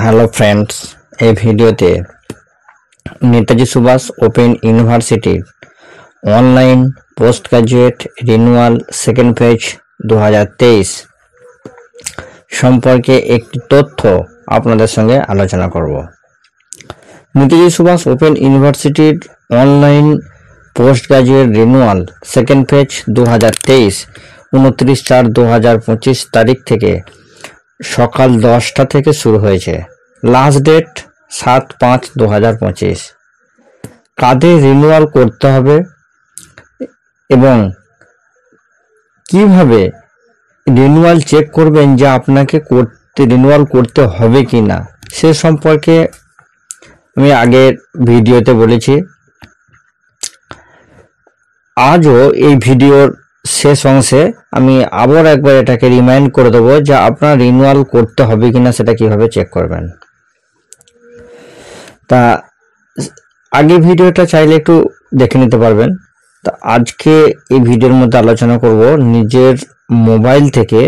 Hello friends, এই ভিডিওতে Netaji Subhash open ইউনিভার্সিটির online post graduate renewal second page 2023 সম্পর্কে একটি তথ্য আপনাদের সঙ্গে আলোচনা করব। নেতাজি সুভাষ ওপেন ইউনিভার্সিটির online post graduate renewal second page 2023 29/4/2025 তারিখ থেকে সকাল 10টা থেকে শুরু হয়েছে। Last date 7/5/2025। কাদের রিনিউয়াল করতে হবে এবং কিভাবে রিনিউয়াল চেক করবেন যে আপনাকে রিনিউয়াল করতে হবে কি না, সে সম্পর্কে আমি আগের ভিডিওতে বলেছি। আজও এই ভিডিওর শেষ অংশে আমি আবার একবার এটাকে রিমাইন্ড করে দেবো যে আপনার রিনিউয়াল করতে হবে কিনা সেটা কিভাবে চেক করবেন। তা আগে ভিডিওটা চাইলে একটু দেখে নিতে পারবেন। তা আজকে এই ভিডিওর মধ্যে আলোচনা করব নিজের মোবাইল থেকে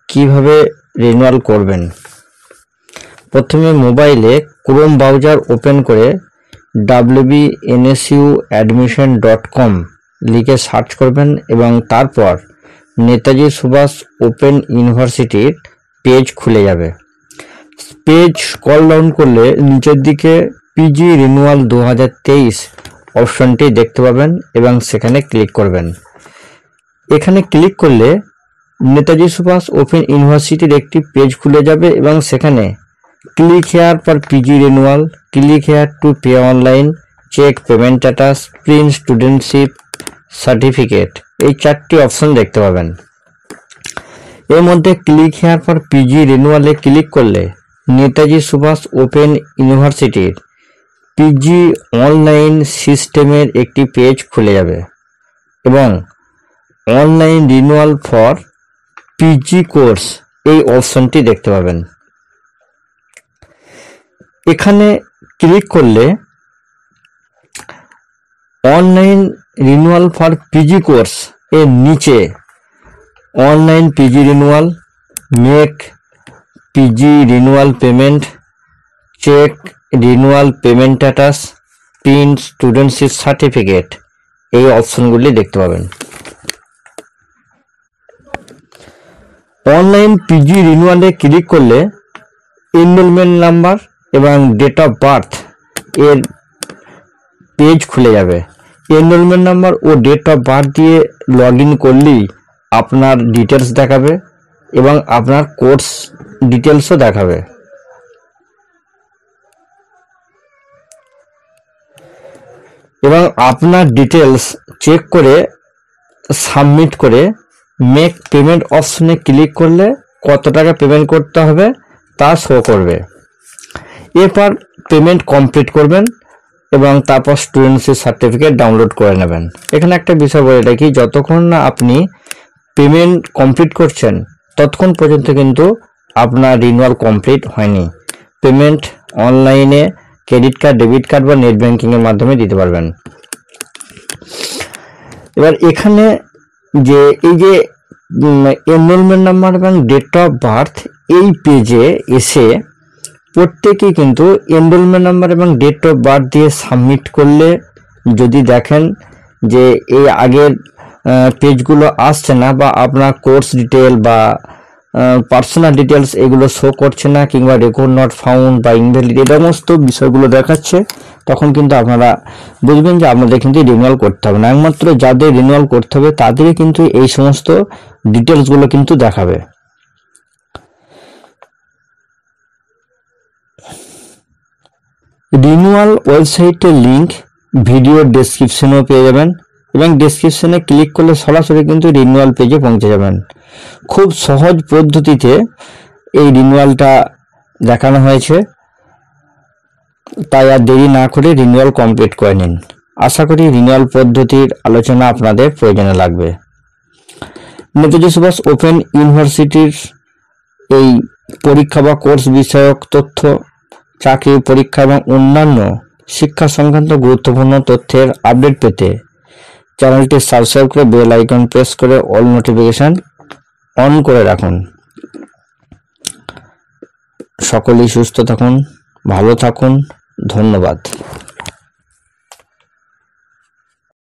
কিভাবে রিনিউয়াল করবেন। প্রথমে মোবাইলে ক্রোম ব্রাউজার ওপেন করে wbnsuadmission.com লিখে সার্চ করবেন এবং তারপর নেতাজি সুভাষ ওপেন ইউনিভার্সিটির পেজ খুলে যাবে। পেজ স্ক্রল ডাউন করলে নিচের দিকে পিজি রিনিউয়াল 2023 অপশনটি দেখতে পাবেন এবং সেখানে ক্লিক করবেন। এখানে ক্লিক করলে নেতাজি সুভাষ ওপেন ইউনিভার্সিটির একটি পেজ খুলে যাবে এবং সেখানে click here for PG renewal, click here to pay online, check payment status, print studentship certificate, এই 4টি অপশন দেখতে পাবেন। এর মধ্যে ক্লিক হেয়ার ফর পিজি রিনিউয়ালে ক্লিক করলে নেতাজি সুভাষ ওপেন ইউনিভার্সিটির পিজি অনলাইন সিস্টেমের একটি পেজ খুলে যাবে এবং online renewal for PG course এই অপশনটি দেখতে পাবেন। এখানে ক্লিক করলে online renewal for PG course এর নিচে online PG renewal, make PG renewal payment, check renewal payment status, print studentship certificate এই অপশনগুলি দেখতে পাবেন। অনলাইন পিজি রিনিউয়ালে ক্লিক করলে এনরোলমেন্ট নাম্বার এবং ডেট অফ বার্থ এর পেজ খুলে যাবে। এনরোলমেন্ট নাম্বার ও ডেট অফ বার্থ দিয়ে লগ ইন করলেই আপনার ডিটেলস দেখাবে এবং আপনার কোর্স ডিটেলসও দেখাবে। এবং আপনার ডিটেলস চেক করে সাবমিট করে মেক পেমেন্ট অপশনে ক্লিক করলে কত টাকা পেমেন্ট করতে হবে তা শো করবে। এরপর পেমেন্ট কমপ্লিট করবেন এবং তারপর স্টুডেন্টশিপ সার্টিফিকেট ডাউনলোড করে নেবেন। এখানে একটা বিষয় বলে রাখি, যতক্ষণ না আপনি পেমেন্ট কমপ্লিট করছেন ততক্ষণ পর্যন্ত কিন্তু আপনার রিনিউয়াল কমপ্লিট হয়নি। পেমেন্ট অনলাইনে ক্রেডিট কার্ড, ডেবিট কার্ড বা নেট ব্যাংকিং এর মাধ্যমে দিতে পারবেন। এবার এখানে যে এই যে এনরোলমেন্ট নাম্বার এবং ডেট অফ বার্থ এই পেজে এসে প্রত্যেকেই কিন্তু এনরোলমেন্ট নাম্বার এবং ডেট অফ বার্থ দিয়ে সাবমিট করলে যদি দেখেন যে এই আগের পেজগুলো আসছে না বা আপনার কোর্স ডিটেল বা পার্সোনাল ডিটেলস এগুলো শো করছে না কিংবা রেকর্ড নট ফাউন্ড বা ইনভ্যালিড এই সমস্ত বিষয়গুলো দেখাচ্ছে, তখন কিন্তু আপনারা বুঝবেন যে আপনাদের কিন্তু রিনিউয়াল করতে হবে না। একমাত্র যাদের রিনিউয়াল করতে হবে তাদেরই কিন্তু এই সমস্ত ডিটেলসগুলো কিন্তু দেখাবে। রিনিউয়াল ওয়েবসাইটের লিংক ভিডিও ডেসক্রিপশনেও পেয়ে যাবেন এবং ডেসক্রিপশনে ক্লিক করলে সরাসরি কিন্তু রিনিউয়াল পেজে পৌঁছে যাবেন। খুব সহজ পদ্ধতিতে এই রিনিউয়ালটা দেখানো হয়েছে, তাই আর দেরি না করে রিনিউয়াল কমপ্লিট করে নিন। আশা করি রিনিউয়াল পদ্ধতির আলোচনা আপনাদের প্রয়োজনে লাগবে। নেতাজি সুভাষ ওপেন ইউনিভার্সিটির এই পরীক্ষা বা কোর্স বিষয়ক তথ্য, চাকরি পরীক্ষা এবং অন্যান্য শিক্ষা সংক্রান্ত গুরুত্বপূর্ণ তথ্যের আপডেট পেতে চ্যানেলটি সাবস্ক্রাইব করে বেল আইকন প্রেস করে অল নোটিফিকেশন অন করে রাখুন। সকলেই সুস্থ থাকুন, ভালো থাকুন। ধন্যবাদ।